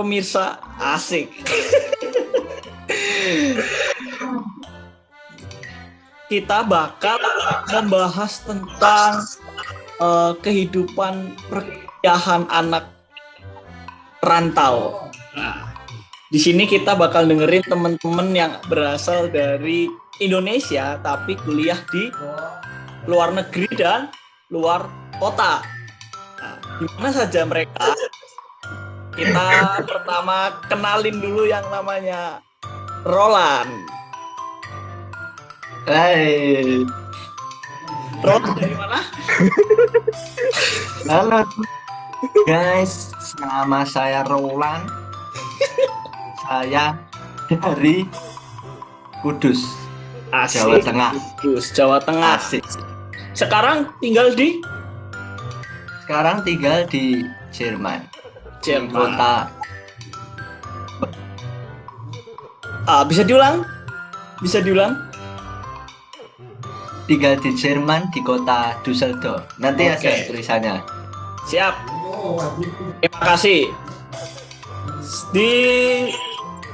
pemirsa, asik. Kita bakal membahas tentang kehidupan perkuliahan anak rantau. Nah, di sini kita bakal dengerin teman-teman yang berasal dari Indonesia tapi kuliah di luar negeri dan luar kota. Nah, di mana saja mereka? Kita pertama kenalin dulu yang namanya Roland. Hai. Roland dari mana? Halo guys, nama saya Roland. Saya dari Kudus, Asik. Jawa Tengah. Kudus, Jawa Tengah. Asik. Sekarang tinggal di Jerman. Jerman. Kota. Bisa diulang? Tinggal di Jerman di kota Düsseldorf. Nanti Oke. ada tulisannya. Siap. Terima kasih. Di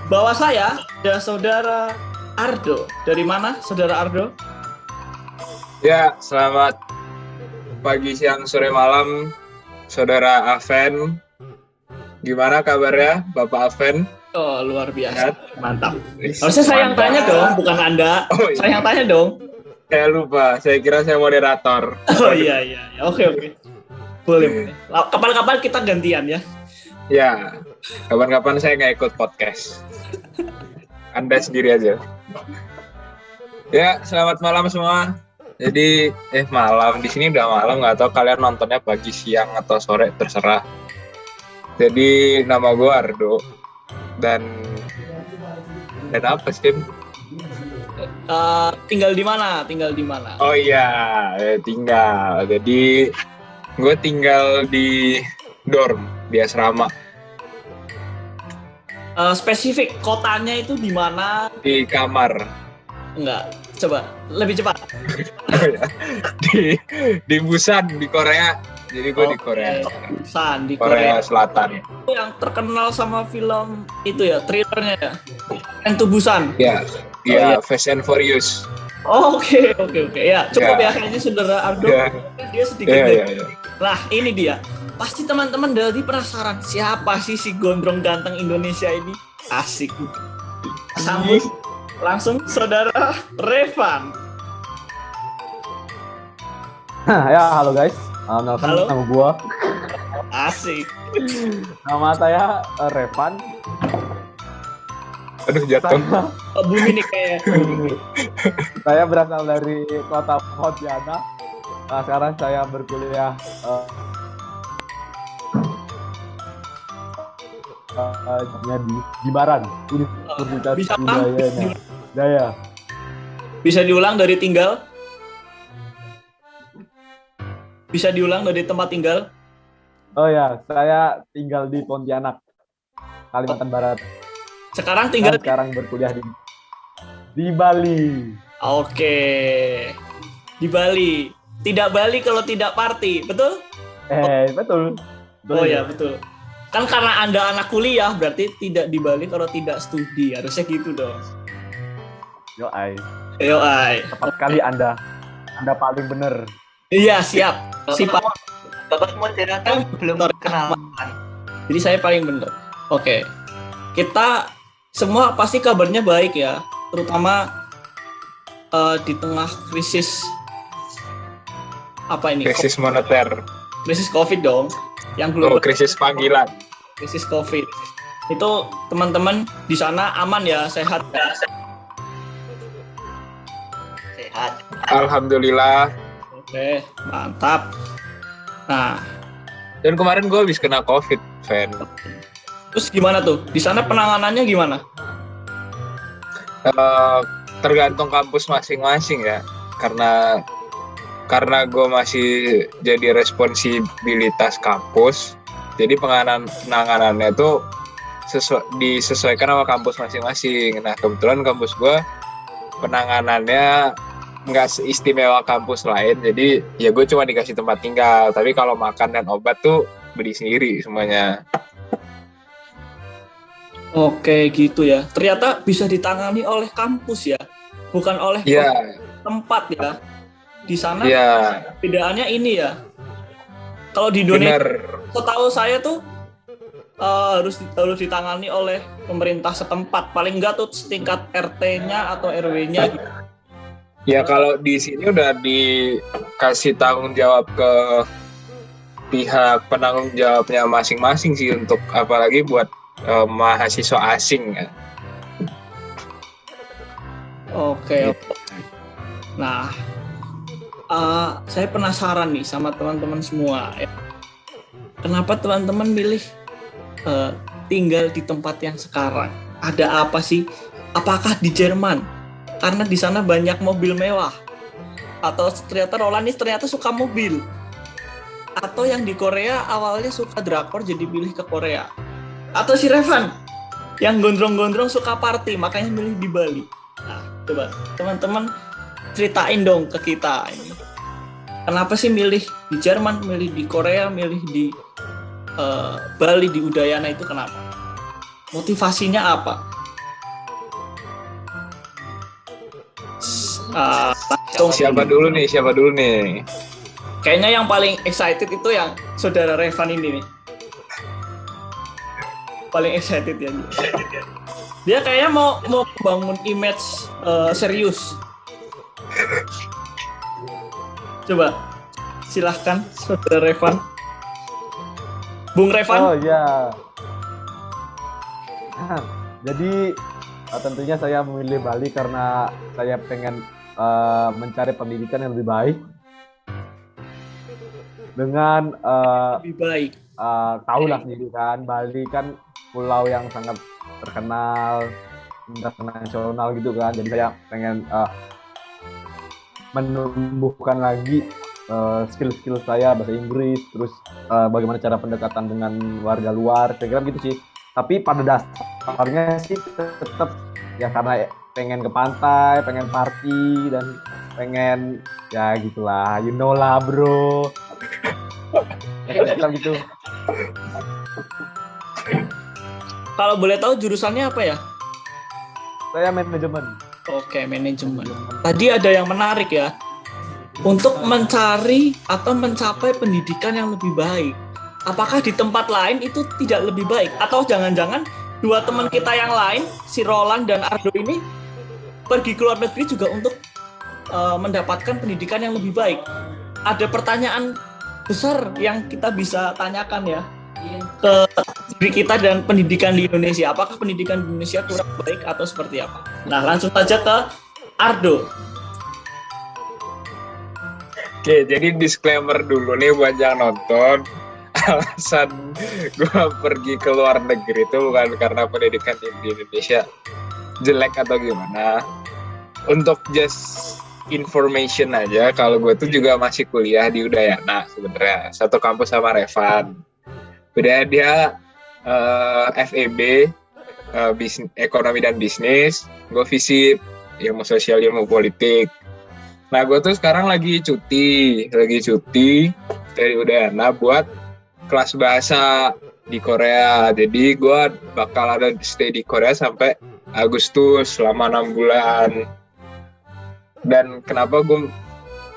bawah saya ada saudara Ardo. Dari mana, saudara Ardo? Ya, selamat pagi, siang, sore, malam, saudara Aven. Gimana kabarnya, Bapak Aven? Oh, luar biasa. Sehat? Mantap. Harusnya saya yang tanya dong, bukan Anda. Oh, iya. Saya yang tanya dong. Saya lupa, saya kira saya moderator. Oh iya. Oke. Boleh. Kapan-kapan kita gantian ya. Ya, kapan-kapan saya nggak ikut podcast. Anda sendiri aja. Ya, selamat malam semua. Jadi, malam. Di sini udah malam, nggak tahu kalian nontonnya pagi, siang, atau sore, terserah. Jadi, nama gue Ardo. Dan apa sih? Tinggal di mana? Oh iya, tinggal. Jadi, gue tinggal di dorm, di asrama. Spesifik kotanya itu di mana? Di kamar. Enggak. Coba lebih cepat. di Busan, di Korea. Jadi gue di Korea. Busan, di Korea Korea. Selatan. Yang terkenal sama film itu ya, trailernya ya. Train to Busan. Ya, iya. Fast and Furious. Oh, oke. Ya, cukup ya Ya. kayaknya saudara Ardo. Ya. Dia sedikit Ya. Nah, ini dia. Pasti teman-teman dari penasaran siapa sih si gondrong ganteng Indonesia ini? Asik. Sambut langsung saudara Revan. Ya, halo guys. Kenalkan Halo. nama gua. Asik. Nama saya Revan. Aduh, jatuh. Bumi nih kayak. Saya berasal dari kota Pontianak. Sekarang saya berkuliah di Jimbaran, Universitas Bisa Budaya Daya. Bisa diulang dari tinggal? Bisa diulang dari tempat tinggal? Oh ya, saya tinggal di Pontianak, Kalimantan Barat. Sekarang tinggal Sekarang berkuliah di Bali. Oke. Di Bali. Tidak Bali kalau tidak party, betul? Betul. Oh ya, betul. Kan karena Anda anak kuliah, berarti tidak di Bali kalau tidak studi. Harusnya gitu dong. Yo, Ai. tepat kali Anda paling bener. Iya, siap. Sifat. Bapak moderator belum kenalan. Jadi saya paling benar. Oke. Kita semua pasti kabarnya baik ya, terutama di tengah krisis apa ini? Krisis moneter. Krisis COVID dong, yang Oh, global. krisis panggilan. Krisis COVID. Itu teman-teman di sana aman ya, sehat ya? Sehat. Alhamdulillah. Oke, mantap. Nah, Dan kemarin gue habis kena COVID, Fen. terus gimana tuh? Di sana penanganannya gimana? Tergantung kampus masing-masing ya. Karena gue masih jadi responsibilitas kampus, jadi penanganannya itu disesuaikan sama kampus masing-masing. Nah, kebetulan kampus gue penanganannya nggak seistimewa kampus lain, jadi ya gue cuma dikasih tempat tinggal, tapi kalau makan dan obat tuh beli sendiri semuanya. Oke, gitu ya. Ternyata bisa ditangani oleh kampus ya, bukan oleh Iya, tempat ya. Di sana iya, perbedaannya ini ya. Kalau di Indonesia, benar. setahu saya tuh harus ditangani oleh pemerintah setempat. Paling enggak tuh setingkat RT-nya atau RW-nya gitu. Ya kalau di sini udah dikasih tanggung jawab ke pihak penanggung jawabnya masing-masing sih, untuk apalagi buat mahasiswa asing ya. Oke. Nah, saya penasaran nih sama teman-teman semua. Kenapa teman-teman milih tinggal di tempat yang sekarang? Ada apa sih? Apakah di Jerman? Karena di sana banyak mobil mewah. Atau ternyata Roland ini ternyata suka mobil. Atau yang di Korea awalnya suka drakor jadi pilih ke Korea. Atau si Revan yang gondrong-gondrong suka party makanya milih di Bali. Nah, coba teman-teman ceritain dong ke kita ini. Kenapa sih milih di Jerman, milih di Korea, milih di Bali, di Udayana itu kenapa? Motivasinya apa? Siapa dulu nih? Kayaknya yang paling excited itu yang saudara Revan ini nih. Paling excited ya. Dia kayaknya mau bangun image serius. Coba silahkan saudara Revan. Bung Revan. Oh ya. Jadi tentunya saya memilih Bali karena saya pengen mencari pendidikan yang lebih baik. Dengan Lebih baik. tahu lah sendiri kan, Bali kan pulau yang sangat terkenal internasional gitu kan. Jadi saya pengen menumbuhkan lagi skill-skill saya bahasa Inggris, terus bagaimana cara pendekatan dengan warga luar, saya kira gitu sih. Tapi pada dasarnya sih tetap ya karena pengen ke pantai, pengen party, dan pengen ya gitulah, you know lah bro. Gitu. Kalau boleh tahu jurusannya apa ya? Saya manajemen. Oke, manajemen. Tadi ada yang menarik ya. Untuk mencari atau mencapai pendidikan yang lebih baik. Apakah di tempat lain itu tidak lebih baik? Atau jangan-jangan dua teman kita yang lain, si Roland dan Ardo ini, pergi ke luar negeri juga untuk mendapatkan pendidikan yang lebih baik? Ada pertanyaan besar yang kita bisa tanyakan ya ke diri kita dan pendidikan di Indonesia. Apakah pendidikan di Indonesia kurang baik atau seperti apa? Nah, langsung saja ke Ardo. Oke, jadi disclaimer dulu nih buat yang nonton. Alasan gue pergi ke luar negeri itu bukan karena pendidikan di Indonesia jelek atau gimana. Untuk just information aja, kalau gue tuh juga masih kuliah di Udayana sebenarnya, satu kampus sama Revan. Beda dia FEB, ekonomi dan bisnis, gue FISIP, ilmu sosial, ilmu politik. Nah, gue tuh sekarang lagi cuti dari Udayana buat kelas bahasa di Korea. Jadi gue bakal ada stay di Korea sampai Agustus selama 6 bulan. Dan kenapa gue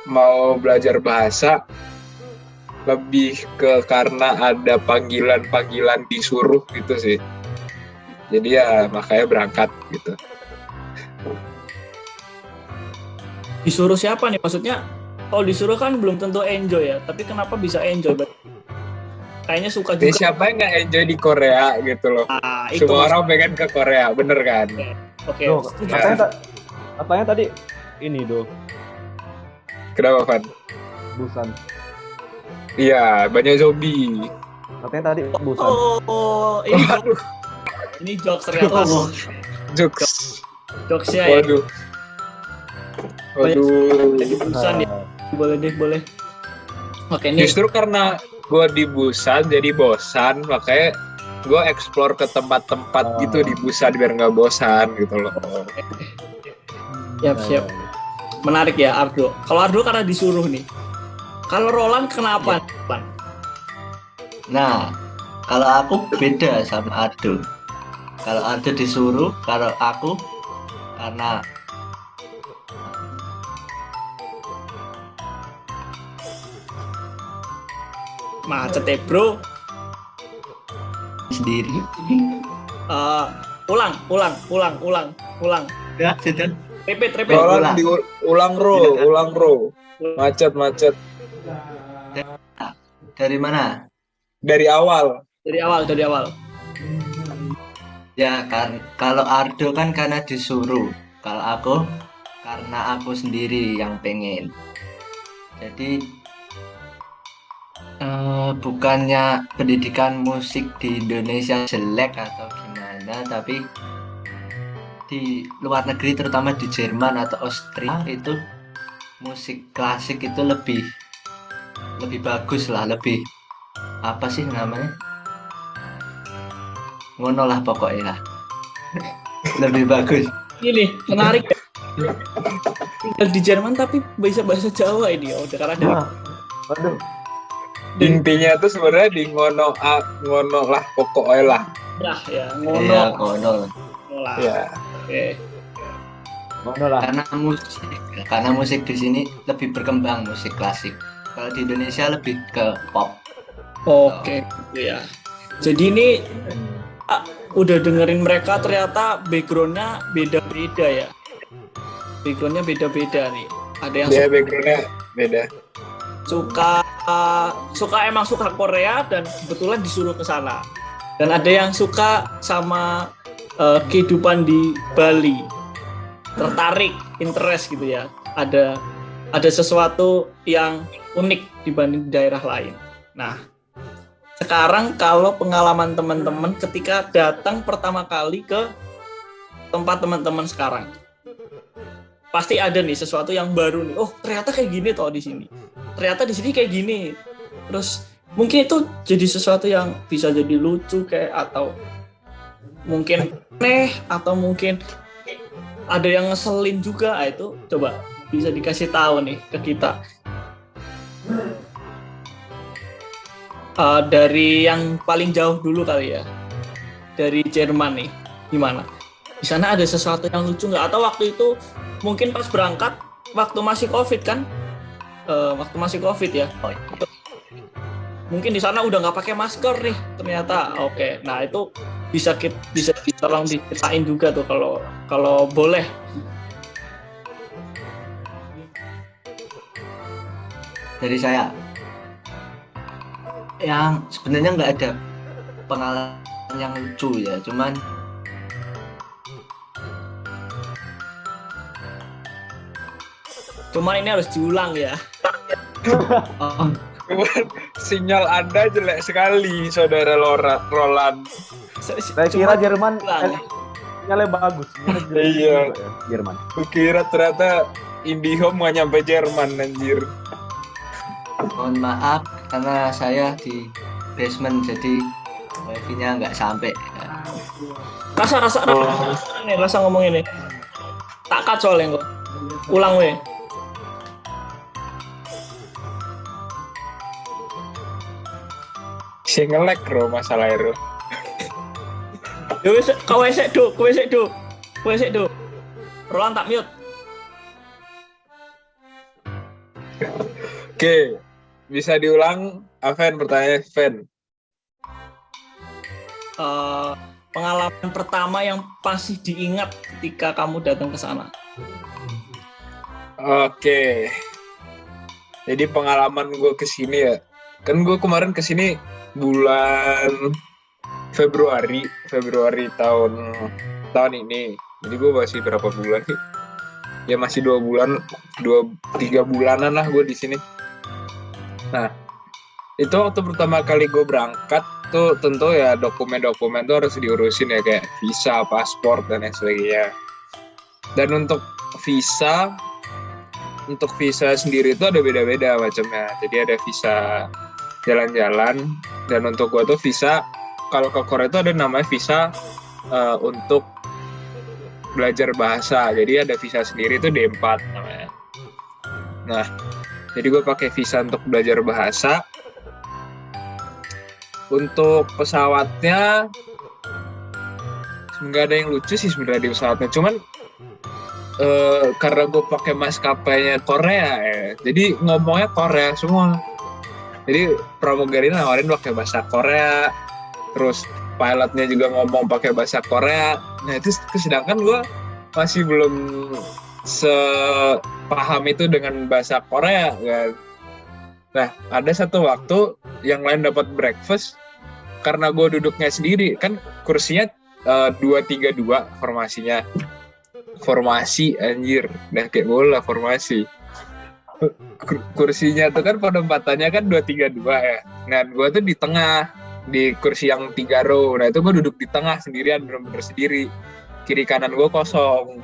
mau belajar bahasa? Lebih ke karena ada panggilan disuruh gitu sih. Jadi ya makanya berangkat gitu. Disuruh siapa nih? Maksudnya kalau disuruh kan belum tentu enjoy ya. Tapi kenapa bisa enjoy? Kayaknya suka juga. Siapa yang nggak enjoy di Korea gitu loh. Itu semua orang pengen ke Korea, bener kan? Oke. Katanya tadi ini doh. Kenapa, Van? Busan. Iya, banyak zombie. Katanya tadi Busan. Oh, ini jokes ternyata. Jokes. Jokesnya ya. Waduh. Jadi Busan ya. Boleh. Oke, nih. Justru karena gue di Busan jadi bosan, makanya gue explore ke tempat-tempat gitu di Busan biar nggak bosan gitu loh. Siap. Menarik ya Ardo. Kalau Ardo karena disuruh nih. Kalau Roland kenapa? Nah, kalau aku beda sama Ardo. Kalau Ardo disuruh, kalau aku karena Macet ya bro. sendiri. Ulang. Ya, sudah. Repeat. Ulang. Ulang ro. Macet. Dari mana? Dari awal. Dari awal. Ya kan, kalau Ardo kan karena disuruh. Kalau aku karena aku sendiri yang pengen. Jadi bukannya pendidikan musik di Indonesia jelek atau gimana, tapi di luar negeri terutama di Jerman atau Austria itu musik klasik itu lebih bagus lah, lebih apa sih namanya, ngono lah pokoknya lah. Lebih bagus. Ini menarik ya. Tinggal di Jerman tapi bisa bahasa Jawa ini ya. Udah karena dari Waduh. Intinya tuh sebenarnya di ngono lah pokoknya lah. lah ya Iya, ngono ngono. lah. Ya. Oke. Ngono lah. Karena musik di sini lebih berkembang, musik klasik. Kalau di Indonesia lebih ke pop. Oke, gitu ya. Jadi ini udah dengerin mereka ternyata backgroundnya beda-beda ya. Backgroundnya beda-beda nih. Ada yang Dia backgroundnya beda. suka emang suka Korea dan kebetulan disuruh ke sana. Dan ada yang suka sama kehidupan di Bali. Tertarik, interest gitu ya. Ada sesuatu yang unik dibanding daerah lain. Nah, sekarang kalau pengalaman teman-teman ketika datang pertama kali ke tempat teman-teman sekarang, pasti ada nih sesuatu yang baru nih. Oh, ternyata kayak gini toh di sini. Ternyata di sini kayak gini. Terus mungkin itu jadi sesuatu yang bisa jadi lucu kayak, atau mungkin aneh, atau mungkin ada yang ngeselin juga. Itu coba bisa dikasih tahu nih ke kita. Dari yang paling jauh dulu kali ya, dari Jerman nih, gimana? Di sana ada sesuatu yang lucu nggak? Atau waktu itu mungkin pas berangkat, waktu masih COVID kan? Waktu masih COVID ya. Oh, iya. Mungkin di sana udah nggak pakai masker nih, ternyata. Oke, nah itu bisa tolong diceritain juga tuh kalau boleh. Dari saya, yang sebenarnya nggak ada pengalaman yang lucu ya, cuman ini harus diulang ya. oh, Sinyal Anda jelek sekali, saudara Roland. Saya kira Jerman ulang. sinyalnya bagus. Iya. Jerman. Kukira ternyata IndiHome nggak nyampe Jerman, anjir. mohon maaf karena saya di basement jadi wifi-nya nggak sampai. Rasa ngomong ini. Tak cut soalnya kok. Ulang weh. Si ngelek bro masalah itu. Yo wis kowe sik do. Roland tak mute. Oke, bisa diulang, Aven, pertanyaan Ven. Pengalaman pertama yang pasti diingat ketika kamu datang ke sana. Oke. Jadi pengalaman gue kesini ya, kan gue kemarin kesini bulan Februari tahun ini. Jadi gue masih berapa bulan sih? Ya masih 3 bulanan lah gue di sini. Nah, itu waktu pertama kali gue berangkat tuh tentu ya dokumen-dokumen tuh harus diurusin ya, kayak visa, paspor dan lain sebagainya. Dan untuk visa sendiri itu ada beda-beda macamnya. Jadi ada visa jalan-jalan, dan untuk gue tuh visa kalau ke Korea itu ada namanya visa untuk belajar bahasa. Jadi ada visa sendiri itu D4 namanya. Nah, jadi gue pakai visa untuk belajar bahasa. Untuk pesawatnya nggak ada yang lucu sih sebenarnya di pesawatnya, cuman karena gue pakai maskapainya Korea jadi ngomongnya Korea semua. Jadi pramugari nawarin pakai bahasa Korea, terus pilotnya juga ngomong pakai bahasa Korea. Nah itu sedangkan gue masih belum sepaham itu dengan bahasa Korea kan. Nah ada satu waktu yang lain dapat breakfast karena gue duduknya sendiri kan, kursinya 2-3-2 formasinya. Formasi anjir, udah kayak bola formasi. Kursinya tuh kan penempatannya kan 2-3-2 ya. Nah gue tuh di tengah, di kursi yang 3 row. Nah itu gue duduk di tengah sendirian, bener-bener sendiri. Kiri kanan gue kosong.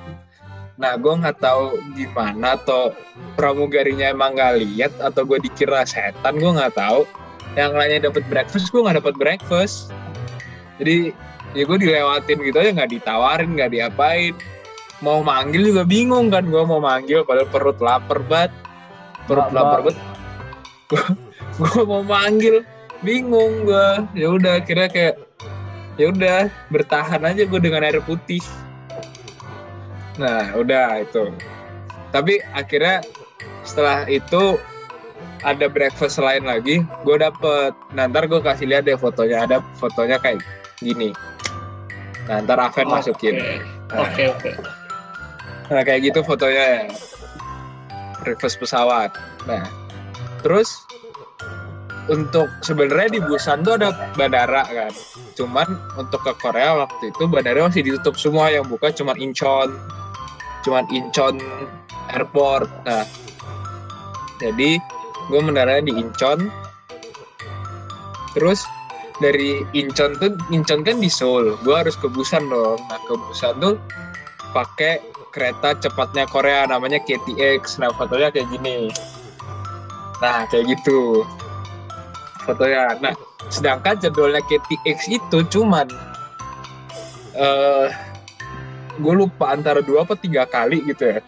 Nah gue nggak tahu gimana, atau pramugarinya emang nggak lihat, atau gue dikira setan, gue nggak tahu. Yang lainnya dapat breakfast, gue nggak dapat breakfast. Jadi ya gue dilewatin gitu aja, nggak ditawarin, nggak diapain. Mau manggil juga bingung kan, gue mau manggil padahal perut lapar banget. Gue mau manggil bingung gue. Ya udah akhirnya kayak ya udah bertahan aja gue dengan air putih. Nah udah itu. Tapi akhirnya setelah itu ada breakfast lain lagi, gue dapet. Nah ntar gue kasih lihat deh fotonya, ada fotonya kayak gini. Nah ntar Aven masukin. Oke. Nah kayak gitu fotonya ya. Breakfast pesawat. Nah terus untuk sebenarnya di Busan tuh ada bandara kan. Cuman untuk ke Korea waktu itu bandara masih ditutup semua, yang buka cuman Incheon Airport. Nah jadi gue mendaratnya di Incheon. Terus dari Incheon kan di Seoul, gue harus ke Busan dong. Nah ke Busan tuh pakai kereta cepatnya Korea namanya KTX. Nah fotonya kayak gini. Nah kayak gitu fotonya. Nah sedangkan jadwalnya KTX itu cuman gue lupa antara 2 atau 3 kali gitu ya.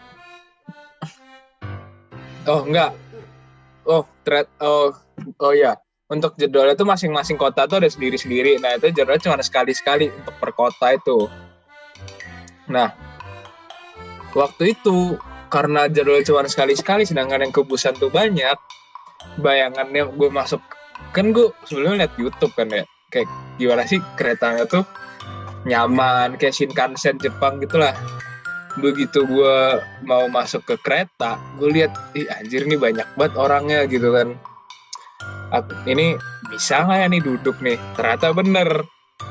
Ya untuk jadwalnya tuh masing-masing kota tuh ada sendiri-sendiri. Nah itu jadwalnya cuma sekali-sekali untuk per kota itu. Nah waktu itu karena jadwalnya cuma sekali-sekali, sedangkan yang ke Busan tuh banyak, bayangannya gue masuk, kan gue sebelumnya liat YouTube kan ya, kayak gimana sih keretanya tuh nyaman, kayak Shinkansen Jepang gitulah. Begitu gue mau masuk ke kereta, gue lihat, anjir nih banyak banget orangnya gitu kan. Ini bisa nggak ya nih duduk nih? Ternyata bener.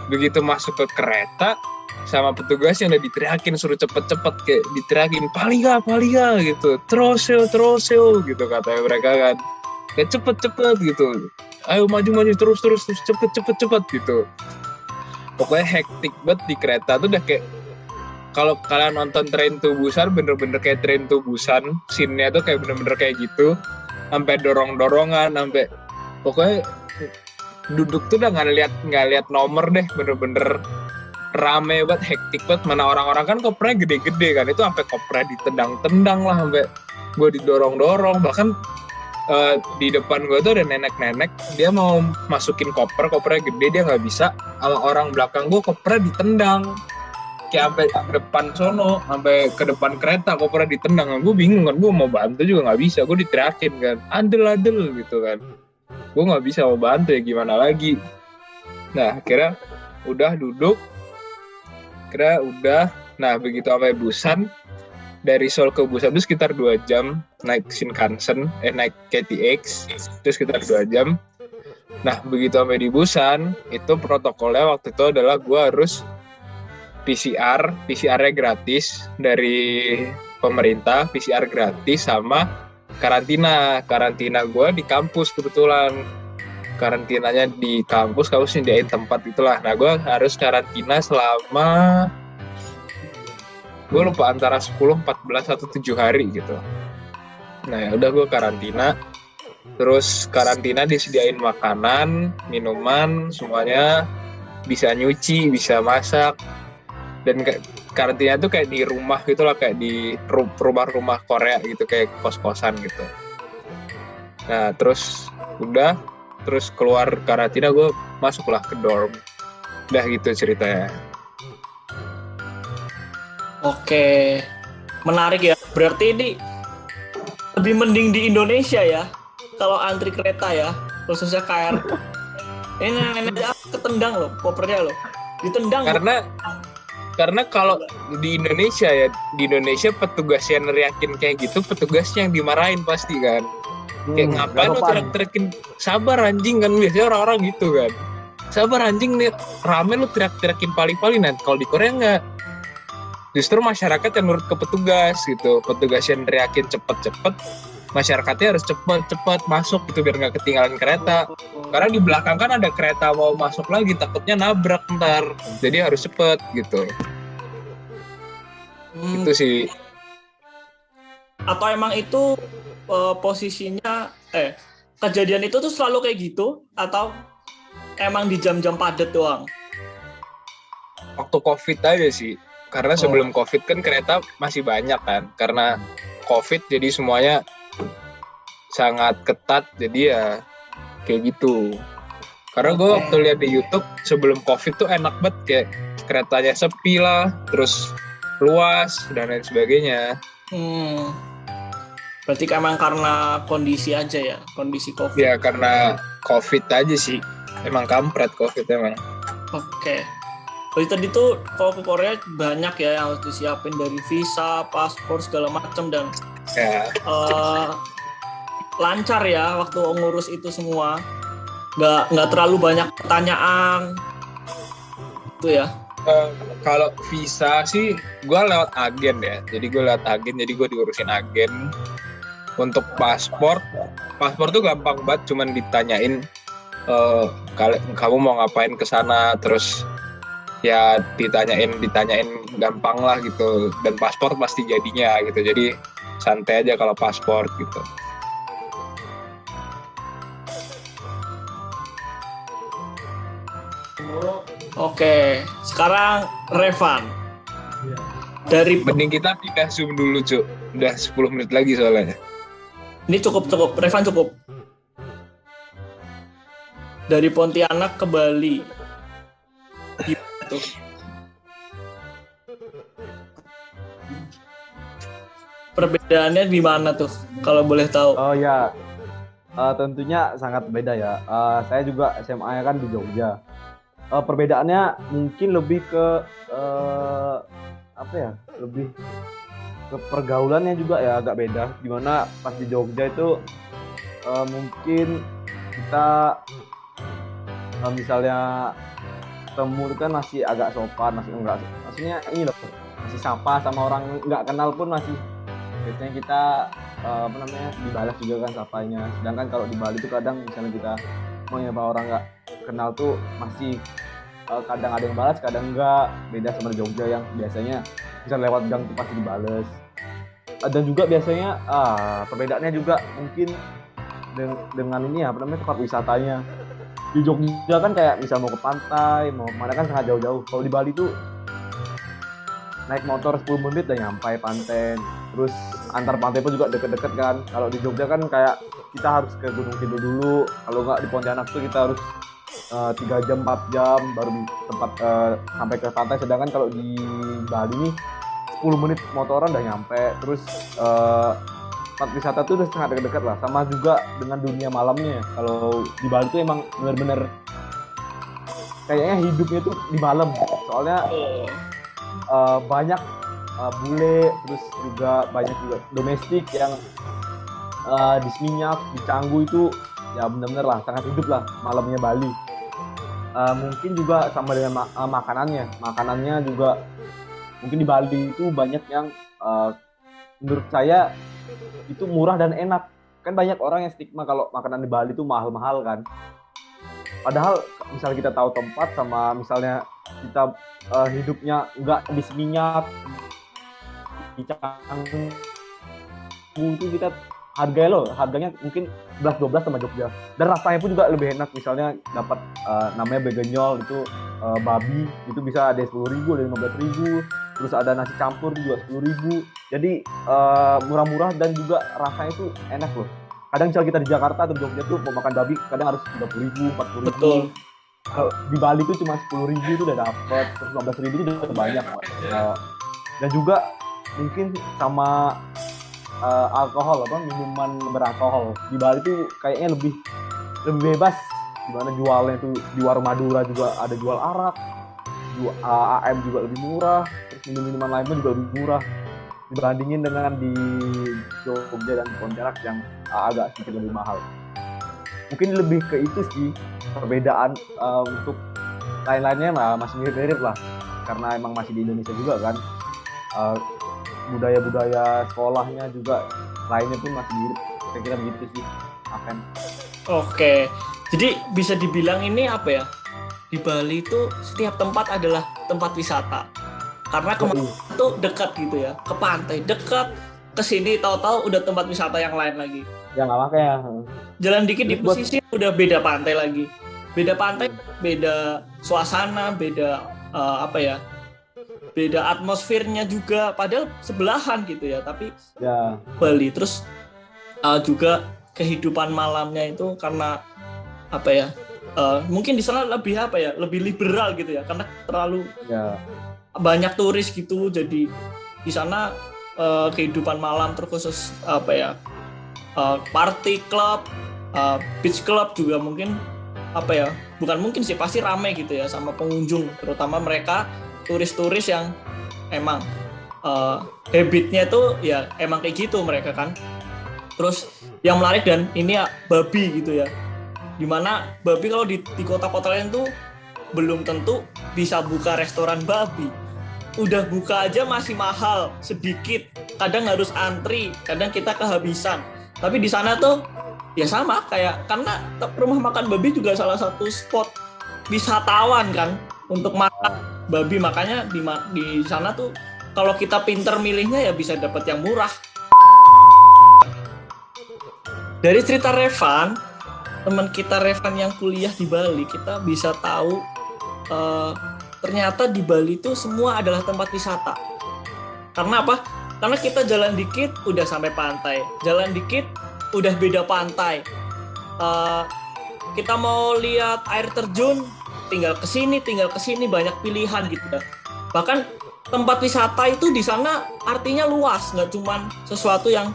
Begitu masuk ke kereta, sama petugas yang udah diteriakin suruh cepet-cepet, kayak diteriakin paliga gitu, teroseo gitu katanya mereka kan, kayak cepet gitu, ayo maju terus cepet gitu. Pokoknya hektik banget di kereta tuh, udah kayak kalau kalian nonton Train to Busan, bener-bener kayak Train to Busan, scene-nya tuh kayak bener-bener kayak gitu, sampai dorong-dorongan, sampai pokoknya duduk tuh udah nggak lihat nomor deh, bener-bener rame banget, hektik banget. Mana orang-orang kan kopernya gede-gede kan, itu sampai kopernya ditendang-tendang lah, sampai gue didorong-dorong. Bahkan di depan gue tuh ada nenek-nenek, dia mau masukin kopernya gede, dia nggak bisa. Sama orang belakang gue kopernya ditendang, kayak sampai depan sono, sampai ke depan kereta kopernya ditendang. Gue bingung kan, gue mau bantu juga nggak bisa, gue diteriakin kan, adel gitu kan. Gue nggak bisa mau bantu, ya gimana lagi. Nah akhirnya udah duduk. Nah begitu sampai Busan, dari Seoul ke Busan itu sekitar 2 jam naik Shinkansen, naik KTX itu sekitar 2 jam. Nah begitu sampai di Busan, itu protokolnya waktu itu adalah gue harus PCR-nya gratis dari pemerintah, PCR gratis sama karantina gue di kampus. Kebetulan karantinanya di kampus nyediain tempat itulah. Nah gue harus karantina selama, gue lupa antara 10, 14 atau 7 hari gitu. Nah ya udah gue karantina, terus karantina disediain makanan, minuman, semuanya, bisa nyuci, bisa masak. Dan karantina tuh kayak di rumah gitu lah, kayak di rumah-rumah Korea gitu, kayak kos-kosan gitu. Nah terus keluar karantina, gue masuklah ke dorm. Udah gitu ceritanya. Oke, menarik ya. Berarti ini lebih mending di Indonesia ya, kalau antri kereta ya, khususnya KR. Ini nenek aja ketendang loh, kopernya loh, ditendang. Karena kalau di Indonesia ya, di Indonesia petugas yang neriakin kayak gitu, petugasnya yang dimarahin pasti kan. Kayak ngapain lo teriak-teriakin, sabar anjing kan, biasanya orang-orang gitu kan. Sabar anjing nih, rame lo teriak-teriakin pali-pali. Nah kalau di Korea nggak, justru masyarakat yang nurut ke petugas gitu. Petugas yang teriakin cepet-cepet, masyarakatnya harus cepet-cepet masuk gitu biar nggak ketinggalan kereta. Karena di belakang kan ada kereta mau masuk lagi, takutnya nabrak ntar. Jadi harus cepet gitu. Itu sih. Atau emang itu posisinya kejadian itu tuh selalu kayak gitu, atau emang di jam-jam padat doang? Waktu COVID aja sih. Karena sebelum COVID kan kereta masih banyak kan. Karena COVID jadi semuanya sangat ketat, jadi ya kayak gitu. Karena gue waktu lihat di YouTube sebelum COVID tuh enak banget, kayak keretanya sepi lah, terus luas dan lain sebagainya. Berarti emang karena kondisi aja ya, kondisi COVID. Ya karena COVID aja sih, emang kampret COVID emang. Oke. Jadi tadi tuh kalau ke Korea banyak ya yang harus disiapin, dari visa, paspor segala macam, dan Ya. Lancar ya waktu ngurus itu semua, nggak terlalu banyak pertanyaan itu ya. Kalau visa sih gue lewat agen ya, jadi gue diurusin agen. Untuk paspor tuh gampang banget, cuman ditanyain kamu mau ngapain ke sana, terus ya ditanyain gampang lah gitu, dan paspor pasti jadinya gitu, jadi santai aja kalau paspor gitu. Oke, sekarang Revan. Dari Mending kita pindah Zoom dulu, Cuk. Udah 10 menit lagi soalnya. ini cukup, Revan cukup. Dari Pontianak ke Bali. Gitu. Perbedaannya di mana tuh, kalau boleh tahu? Oh ya, tentunya sangat beda ya. Saya juga SMA-nya kan di Jogja. Perbedaannya mungkin lebih ke lebih ke pergaulannya juga ya agak beda. Dimana pas di Jogja itu mungkin kita misalnya temu kan masih agak sopan, maksudnya ini loh, masih sapa sama orang nggak kenal pun masih biasanya kita dibalas juga kan sapanya. Sedangkan kalau di Bali itu kadang misalnya kita mau nyapa orang nggak kenal tuh masih kadang ada yang balas, kadang enggak. Beda sama di Jogja yang biasanya bisa lewat gang tuh pasti dibales. Dan juga biasanya perbedaannya juga mungkin dengan ini ya, tempat wisatanya. Di Jogja kan kayak misal mau ke pantai, mau mana kan sangat jauh-jauh. Kalau di Bali tuh naik motor 10 menit udah nyampe pantai. Terus antar pantai pun juga deket-deket kan. Kalau di Jogja kan kayak kita harus ke Gunung Kidul dulu. Kalau nggak di Pontianak tuh kita harus 3 jam, 4 jam baru tempat sampai ke pantai. Sedangkan kalau di Bali nih 10 menit motoran udah nyampe. Terus tempat wisata tuh udah sangat dekat-dekat lah. Sama juga dengan dunia malamnya. Kalau di Bali tuh emang benar-benar kayaknya hidupnya tuh di malam. Soalnya banyak bule, terus juga banyak juga domestik yang di Seminyak, di Canggu itu ya benar-benar lah sangat hidup lah malamnya Bali. Mungkin juga sama dengan makanannya juga mungkin di Bali itu banyak yang menurut saya itu murah dan enak. Kan banyak orang yang stigma kalau makanan di Bali itu mahal-mahal kan. Padahal misalnya kita tahu tempat, sama misalnya kita hidupnya nggak di Seminyak, di Canggu itu kita harganya mungkin 11-12 sama Jogja, dan rasanya pun juga lebih enak. Misalnya dapat namanya begenyol itu babi, itu bisa ada 10.000, ada 15.000, terus ada nasi campur juga 10.000. Jadi murah-murah dan juga rasanya itu enak loh. Kadang misalnya kita di Jakarta atau Jogja tuh mau makan babi kadang harus 30.000, 40.000. Betul. Di Bali tuh cuma 10.000 itu udah dapat, terus 15.000 itu udah banyak. Dan juga mungkin sama alkohol, minuman beralkohol di Bali tuh kayaknya lebih bebas, dimana jualnya tuh di warung Madura juga ada jual arak, AM juga lebih murah, terus minuman lain pun juga lebih murah dibandingin dengan di Jogja dan Pontianak yang agak sedikit lebih mahal. Mungkin lebih ke itu sih perbedaan. Untuk lain-lainnya masih mirip-mirip lah, karena emang masih di Indonesia juga kan. Budaya-budaya sekolahnya juga lainnya pun masih mirip, saya kira begitu sih akan. Oke, jadi bisa dibilang ini apa ya, di Bali itu setiap tempat adalah tempat wisata karena kemana itu dekat gitu ya, ke pantai dekat, ke sini tahu-tahu udah tempat wisata yang lain lagi. Ya nggak makanya Jalan dikit di pesisir udah beda pantai lagi, beda pantai, beda suasana, beda beda atmosfernya juga, padahal sebelahan gitu ya, tapi ya Bali. Terus juga kehidupan malamnya itu karena mungkin di sana lebih lebih liberal gitu ya, karena terlalu banyak turis gitu, jadi di sana kehidupan malam terkhusus party club, beach club juga mungkin bukan mungkin sih, pasti ramai gitu ya sama pengunjung, terutama mereka turis-turis yang emang habitnya itu ya emang kayak gitu mereka kan. Terus yang menarik dan ini ya babi gitu ya, dimana babi kalau di kota-kota lain tuh belum tentu bisa buka restoran babi, udah buka aja masih mahal sedikit, kadang harus antri, kadang kita kehabisan. Tapi di sana tuh ya sama kayak, karena rumah makan babi juga salah satu spot wisatawan kan untuk makan babi, makanya di sana tuh kalau kita pinter milihnya ya bisa dapat yang murah. Dari cerita Revan, teman kita Revan yang kuliah di Bali, kita bisa tahu ternyata di Bali itu semua adalah tempat wisata. Karena apa? Karena kita jalan dikit udah sampai pantai, jalan dikit udah beda pantai. Kita mau lihat air terjun, tinggal kesini, banyak pilihan gitu ya. Bahkan tempat wisata itu di sana artinya luas, nggak cuma sesuatu yang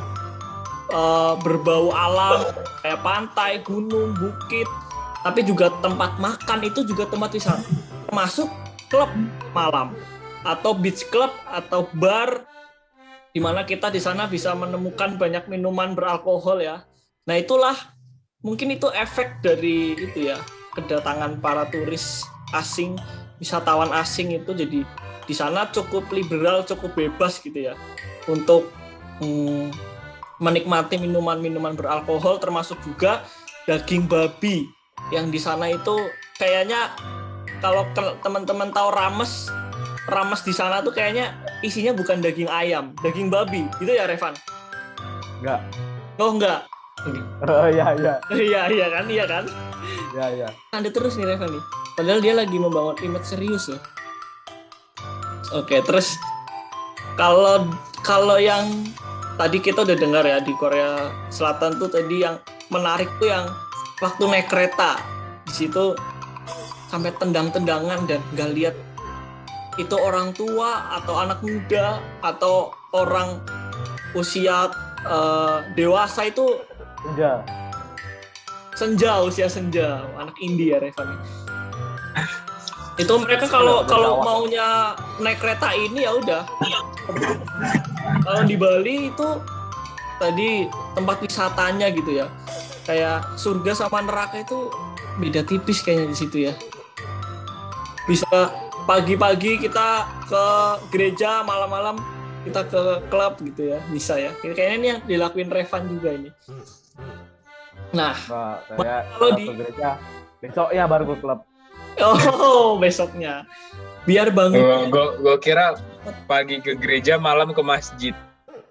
berbau alam kayak pantai, gunung, bukit, tapi juga tempat makan itu juga tempat wisata, termasuk klub malam atau beach club atau bar, di mana kita di sana bisa menemukan banyak minuman beralkohol ya. Nah itulah mungkin itu efek dari itu ya, kedatangan para turis asing, wisatawan asing itu, jadi di sana cukup liberal, cukup bebas gitu ya untuk menikmati minuman-minuman beralkohol, termasuk juga daging babi yang di sana itu kayaknya kalau teman-teman tahu rames di sana tuh kayaknya isinya bukan daging ayam, daging babi gitu ya Revan? Enggak. Oh enggak. Iya kan? Iya. Ada terus nih Revan nih. Padahal dia lagi membangun image serius loh. Oke, terus kalau yang tadi kita udah dengar ya, di Korea Selatan tuh tadi yang menarik tuh yang waktu naik kereta, di situ sampai tendang-tendangan dan nggak lihat itu orang tua atau anak muda atau orang usia dewasa, itu usia senja, anak indie ya Revan. Itu mereka kalau maunya naik kereta ini ya udah. Kalau di Bali itu tadi tempat wisatanya gitu ya, kayak surga sama neraka itu beda tipis kayaknya di situ ya. Bisa pagi-pagi kita ke gereja, malam-malam kita ke klub gitu ya, bisa ya. Kayaknya ini yang dilakuin Revan juga ini. Nah, saya kalau ke gereja besoknya baru ke klub. Oh, besoknya. Biar bangun. Gue kira pagi ke gereja, malam ke masjid.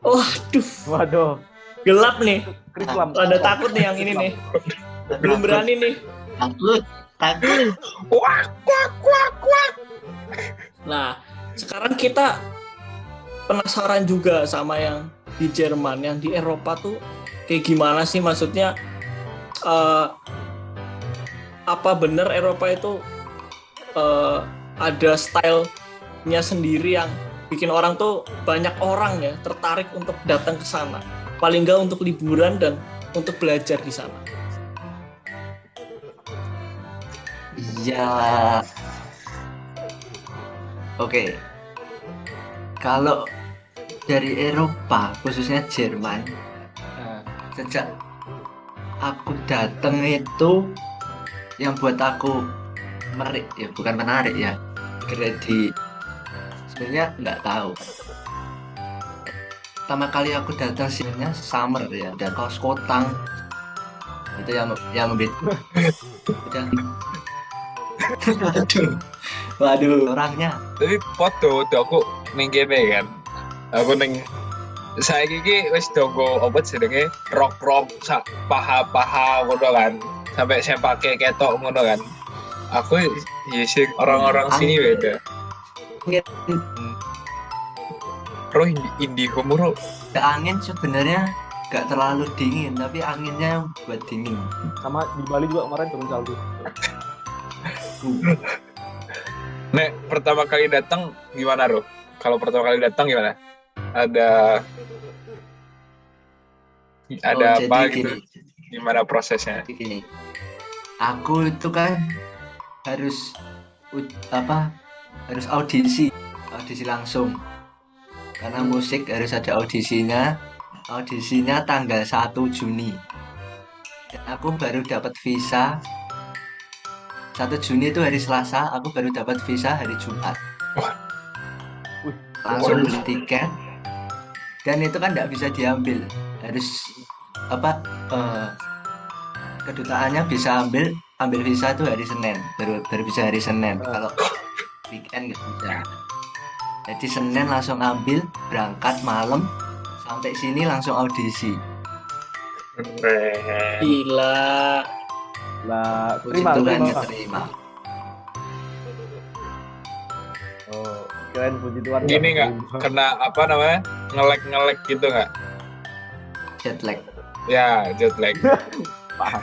Waduh. Gelap nih. Krislam. Ada takut nih yang ini nih. Belum berani nih. Takut. Kuak. Nah, sekarang kita penasaran juga sama yang di Jerman, yang di Eropa tuh kayak gimana sih, maksudnya apa bener Eropa itu ada stylenya sendiri yang bikin orang tuh banyak orang ya tertarik untuk datang ke sana. Paling nggak untuk liburan dan untuk belajar di sana. Iya. Oke. Kalau dari Eropa, khususnya Jerman, sejak aku datang itu yang buat aku bukan menarik ya, sebenarnya nggak tahu. Pertama kali aku datang sebenarnya summer ya, dan kaos kotang itu yang membedakan. waduh orangnya. Tapi foto tuh aku ning kene kan. Aku ning saiki iki wis donggo apa jenenge rock paha ngono kan. Sampai saya pakai ketok ngono kan. Aku ya sih orang-orang sini beda. Roh indigo muru. Angin sebenarnya nggak terlalu dingin, tapi anginnya yang buat dingin. Sama di Bali juga kemarin turun salju. Nek pertama kali datang gimana Roh? Kalau pertama kali datang gimana? Ada apa gitu? Gini, Gimana prosesnya? gini. Aku itu kan harus audisi langsung. Karena musik harus ada audisinya tanggal 1 Juni. Dan aku baru dapat visa 1 Juni itu hari Selasa, aku baru dapat visa hari Jumat. Langsung beli tiket, dan itu kan nggak bisa diambil, harus kedutaannya bisa ambil visa itu hari Senin, baru bisa hari Senin. Kalau weekend nggak bisa. Jadi Senin langsung ambil, berangkat malam, sampai sini langsung audisi. Gila. Lah, Puji terima. Tuhan keterima. Oh, keren puji Tuhan. Gini nggak? Kena apa namanya? Ngelek gitu nggak? Jet lag. Ya, jet lag. Paham.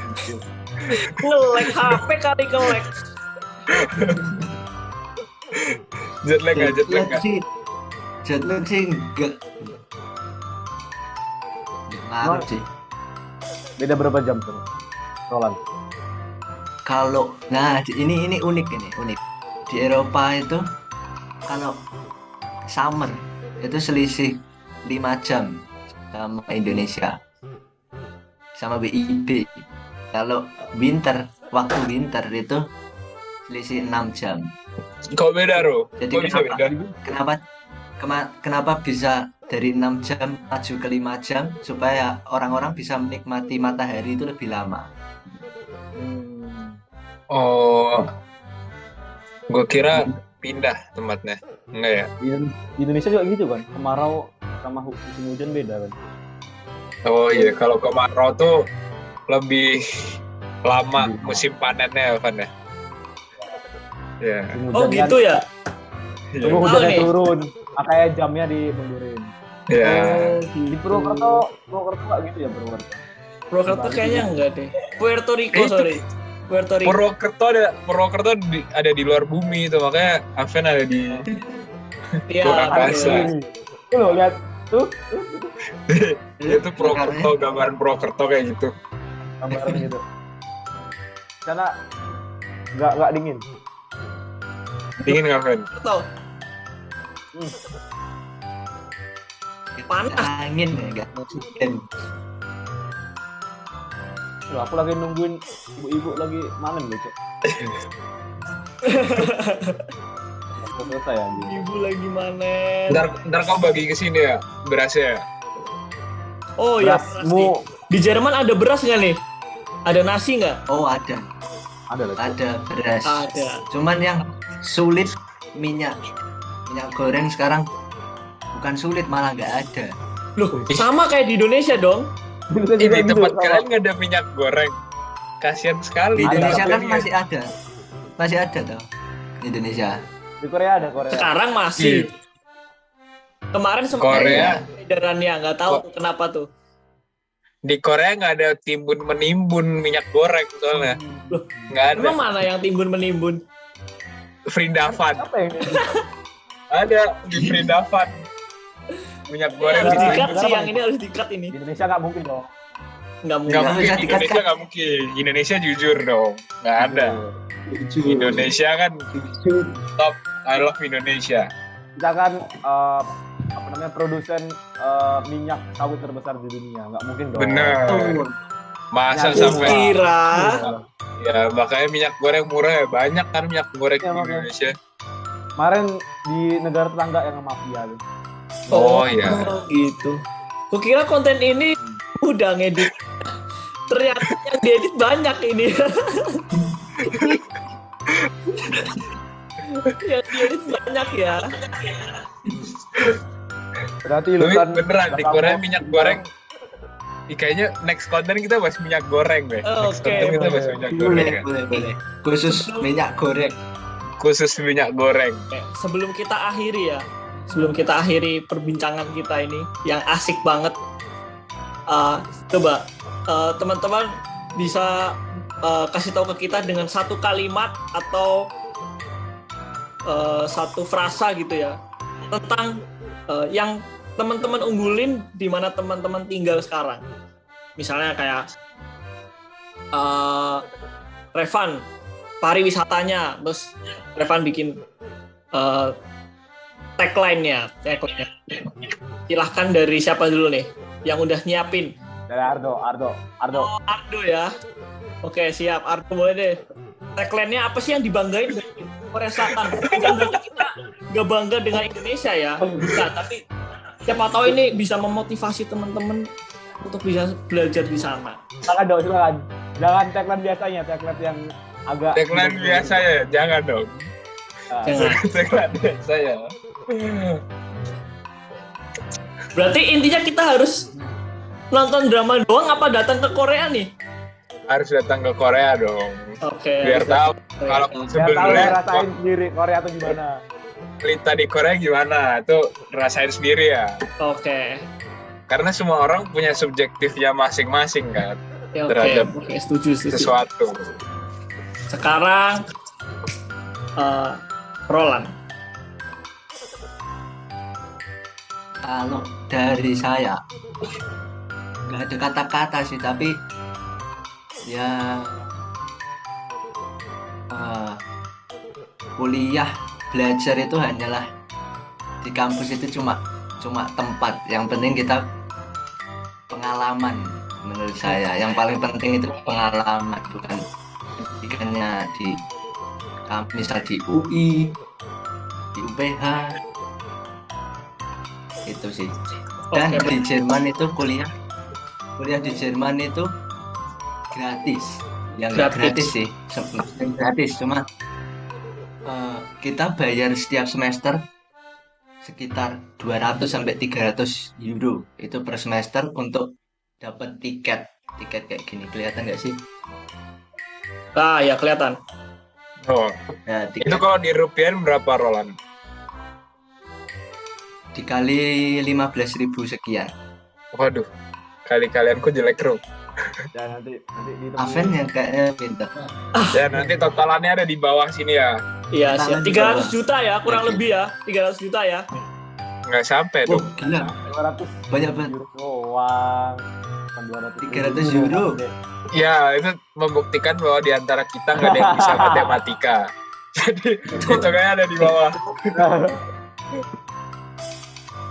Nge-lag HP kali nge-lag. Jet lag nggak? Jet lag sih enggak. Ngaruh sih. Beda berapa jam tuh, Roland? Kalau ini unik. Di Eropa itu kalau summer itu selisih 5 jam sama Indonesia, sama WIB. Kalau waktu winter itu selisih 6 jam. Kok beda Ro? Jadi Kok bisa beda? kenapa bisa dari 6 jam maju ke 5 jam, supaya orang-orang bisa menikmati matahari itu lebih lama. Oh, gue kira pindah tempatnya. Enggak ya? Di Indonesia juga gitu kan, kemarau sama musim hujan beda kan. Oh iya, kalau kemarau tuh lebih lama musim panennya Van ya. Ya. Musim Oh hujan gitu ya? Iya. Tunggu hujannya nih. turun, makanya jamnya dimundurin. Ya. Di Purwokerto nggak gitu ya Purwokerto? Purwokerto kayaknya enggak deh. Puerto Rico, sorry. Puerto Rico. Purwokerto ada di luar bumi itu, makanya Aven ada di Iya, luar angkasa. Tuh lo lihat tuh Itu Purwokerto, gambaran Purwokerto kayak gitu. gambaran gitu. Karena nggak dingin. Dingin nggak Ven? Tahu. Panas. Angin ya, nggak oksigen. Loh, aku lagi nungguin ibu-ibu lagi manen loh, Cok. Selesai anjing. Ibu lagi manen. Ntar kau bagi ke sini ya berasnya. Oh ya, beras nih. Berasmu Di Jerman ada beras nggak nih? Ada nasi nggak? Oh ada ada loh. Cok. ada beras. Ada. Cuman yang sulit minyak goreng sekarang, bukan sulit, malah nggak ada. Loh, sama kayak di Indonesia dong. Juga Di gitu, tempat sama. kalian nggak ada minyak goreng. Kasian sekali. Di Indonesia kan Tapi masih ada tuh. Di Indonesia. Di Korea ada Korea. Sekarang masih. Kemarin sempat Korea. edarannya, nggak tahu tuh kenapa tuh. Di Korea nggak ada timbun menimbun minyak goreng soalnya. Loh, Nggak ada. emang mana yang timbun menimbun? Frindavan. Apa yang Ada di Perindavan. Minyak goreng Harus di di-cut Perindavan. sih, yang ini harus di-cut ini. Di Indonesia nggak mungkin dong. Nggak Nggak mungkin. mungkin, bisa Indonesia dikatakan. nggak mungkin. Indonesia jujur dong, nggak ada. Indonesia kan top. I love Indonesia. Kita kan apa namanya produsen minyak sawit terbesar di dunia, nggak mungkin dong. Bener. Masa Nyambung. sampai Kira ya makanya minyak goreng murah ya, banyak kan minyak goreng Iya, di makanya. Indonesia. Kemarin di negara tetangga yang mafia tuh. Oh, iya. gitu. Kukira konten ini udah ngedit. Ternyata yang diedit banyak ini. Yang diedit banyak ya. Berarti Tapi lulusan beneran di Jakarta Korea minyak goreng. Kayaknya next konten kita bahas minyak goreng deh. Next Oke, konten kita bahas boleh. minyak goreng ya. Boleh. Khusus minyak goreng. Khusus minyak goreng. Oke, sebelum kita akhiri perbincangan kita ini yang asik banget, coba teman-teman bisa kasih tahu ke kita dengan satu kalimat atau satu frasa gitu ya tentang yang teman-teman unggulin di mana teman-teman tinggal sekarang. Misalnya kayak Revan pariwisatanya, terus Revan bikin tagline-nya. Silahkan dari siapa dulu nih yang udah nyiapin? dari Ardo. Oh, Ardo ya. Oke, siap. Ardo boleh deh. Tagline-nya apa sih yang dibanggain dari Korea Selatan? Bukan berarti kita nggak bangga dengan Indonesia ya. Bukan, tapi siapa tahu ini bisa memotivasi teman-teman untuk bisa belajar di sana. Silakan. Jangan tagline biasanya, tagline yang agak Tagline biasa ya, jangan dong. Nah, Jangan. Tagline biasa ya. Berarti intinya kita harus nonton drama doang apa datang ke Korea nih? Harus datang ke Korea dong. Oke. Biar tahu kalau biar tahu sebenarnya ngerasain sendiri Korea tuh gimana. cerita di Korea gimana, itu rasain sendiri ya. Oke. Karena semua orang punya subjektifnya masing-masing kan Ya, terhadap oke, setuju. sesuatu. Sekarang Roland. Kalau dari saya nggak ada kata-kata sih, tapi ya kuliah belajar itu hanyalah di kampus itu cuma tempat. Yang penting kita pengalaman. Menurut saya yang paling penting itu pengalaman, bukan pendidikannya di misal di UI, di UPH itu sih. Dan Oke, di Jerman itu kuliah di Jerman itu gratis. Ya nggak Gratis. gratis sih, sebenarnya gratis, cuma kita bayar setiap semester sekitar 200 sampai 300 euro itu per semester untuk dapat tiket kayak gini. Kelihatan nggak sih? Ah, ya kelihatan. Oh, Ya, itu tiket kalau dirupiahin berapa, Roland? dikali 15.000 sekian. Waduh, kali-kalianku jelek, Bro. Ya nanti ditemuin. Aven yang kayaknya pintar. Ya, nanti totalannya ada di bawah sini ya. Iya, Tangan siap. di 300 bawah. juta ya, kurang Oke. lebih ya. 300 juta ya. Nggak sampai Oh, tuh. gila. 200 Banyak banget. euro doang. Bukan 200 300 euro. Ya, itu membuktikan bahwa di antara kita nggak ada yang bisa matematika. Jadi, itu kayaknya ada di bawah.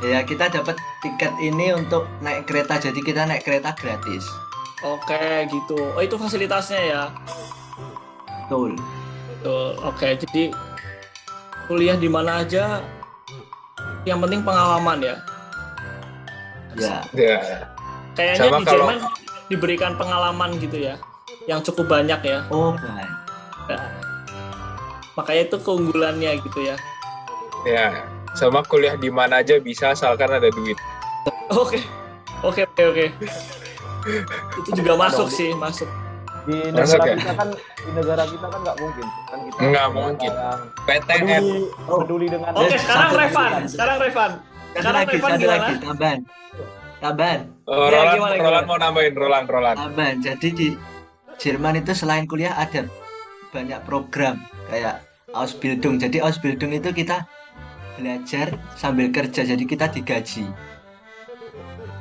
Ya, kita dapat tiket ini untuk naik kereta. Jadi kita naik kereta gratis. Oke, gitu. Oh, itu fasilitasnya ya. Betul. Betul. Oke, jadi kuliah di mana aja yang penting pengalaman ya. Ya, Ya, Kayaknya Sama di kalau- Jerman diberikan pengalaman gitu ya. Yang cukup banyak ya. oh baik. Nah, makanya itu keunggulannya gitu ya. ya. Sama kuliah di mana aja bisa asalkan ada duit. Oke. Itu juga masuk sih, masuk. Di Masuk negara ya? kita kan nggak mungkin kan kita Nggak mungkin. yang PTN. peduli dengan Oke, sekarang satu Revan. lagi. Sekarang Revan Satu gimana? lagi tambahan. Oh, Ya, Roland, gimana? Roland mau nambahin, Roland. Tambahan. Jadi di Jerman itu selain kuliah ada banyak program kayak Ausbildung. Jadi Ausbildung itu kita belajar sambil kerja, jadi kita digaji.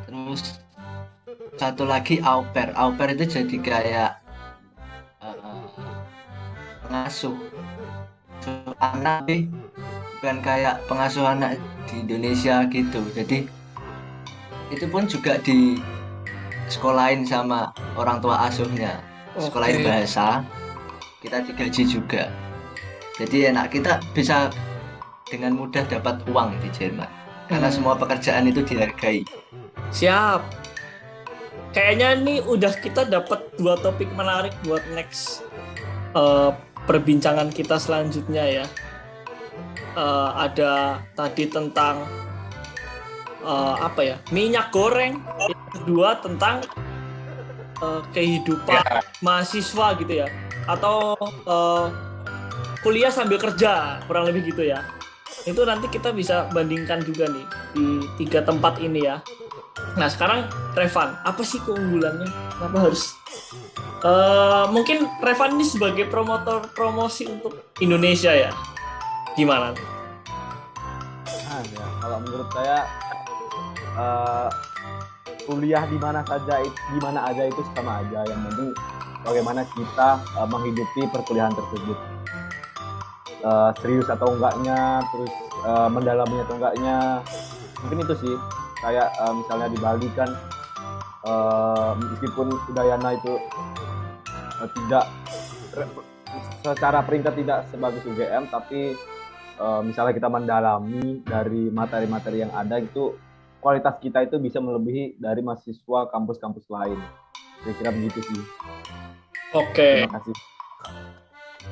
Terus satu lagi au pair itu jadi kayak pengasuh anak, tapi bukan kayak pengasuh anak di Indonesia gitu. Jadi itu pun juga di sekolahin sama orang tua asuhnya, sekolahin Oke. bahasa, kita digaji juga. Jadi enak, kita bisa dengan mudah dapat uang di Jerman karena semua pekerjaan itu dihargai. Siap. Kayaknya ini udah kita dapat 2 topik menarik buat next perbincangan kita selanjutnya ya. Ada tadi tentang minyak goreng. Yang kedua tentang kehidupan mahasiswa gitu ya, atau kuliah sambil kerja, kurang lebih gitu ya. Itu nanti kita bisa bandingkan juga nih di 3 tempat ini ya. Nah sekarang Revan, apa sih keunggulannya? Kenapa harus? Mungkin Revan ini sebagai promotor promosi untuk Indonesia ya. Gimana? Nah, ya, kalau menurut saya kuliah di mana aja itu sama aja. Yang penting bagaimana kita menghidupi perkuliahan tersebut. Serius atau enggaknya, terus mendalaminya atau enggaknya, mungkin itu sih. Kayak misalnya di Bali kan meskipun Udayana itu tidak secara peringkat tidak sebagus UGM, tapi misalnya kita mendalami dari materi-materi yang ada, itu kualitas kita itu bisa melebihi dari mahasiswa kampus-kampus lain. Kira-kira begitu sih. Oke. Terima kasih.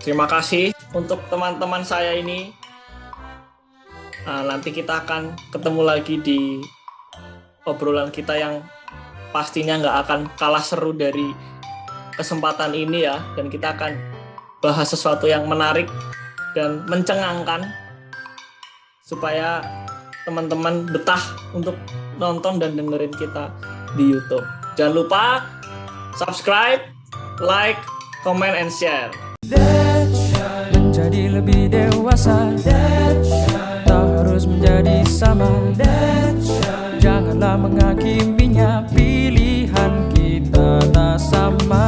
Terima kasih untuk teman-teman saya ini. Nanti kita akan ketemu lagi di obrolan kita yang pastinya nggak akan kalah seru dari kesempatan ini ya. Dan kita akan bahas sesuatu yang menarik dan mencengangkan supaya teman-teman betah untuk nonton dan dengerin kita di YouTube. Jangan lupa subscribe, like, comment, and share. Menjadi lebih dewasa, tak harus menjadi sama. Janganlah menghakiminya, pilihan kita tak sama.